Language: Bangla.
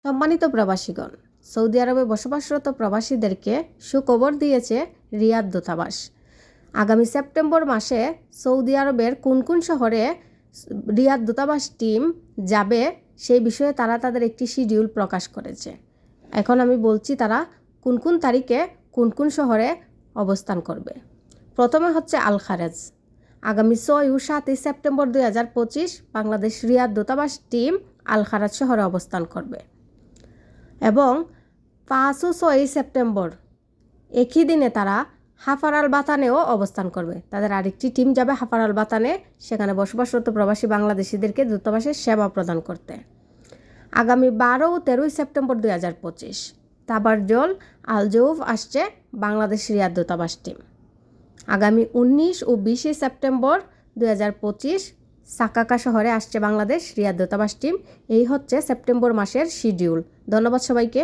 সম্মানিত প্রবাসীগণ, সৌদি আরবে বসবাসরত প্রবাসীদেরকে সুখবর দিয়েছে রিয়াদ দূতাবাস। আগামী সেপ্টেম্বর মাসে সৌদি আরবের কোন কোন শহরে রিয়াদ দূতাবাস টিম যাবে সেই বিষয়ে তারা তাদের একটি শিডিউল প্রকাশ করেছে। এখন আমি বলছি তারা কোন কোন তারিখে কোন কোন শহরে অবস্থান করবে। প্রথমে হচ্ছে আল খারেজ। আগামী 6 ও 7 সেপ্টেম্বর 2025 বাংলাদেশ রিয়াদ দূতাবাস টিম আল খারাজ শহরে অবস্থান করবে এবং 5 ও 6 সেপ্টেম্বর একই দিনে তারা হাফার আল বাতানেও অবস্থান করবে। তাদের আরেকটি টিম যাবে হাফার আল বাতানে, সেখানে বসবাসরত প্রবাসী বাংলাদেশিদেরকে দূতাবাসের সেবা প্রদান করতে। আগামী 12 ও 13 সেপ্টেম্বর 2025 তাবারজল আল জৌফ আসছে বাংলাদেশ রিয়াদ দূতাবাস টিম। আগামী 19 ও 20 সেপ্টেম্বর 2025 সাকাকা শহরে আসছে বাংলাদেশ রিয়াদ দূতাবাস টিম। এই হচ্ছে সেপ্টেম্বর মাসের শিডিউল। ধন্যবাদ সবাইকে।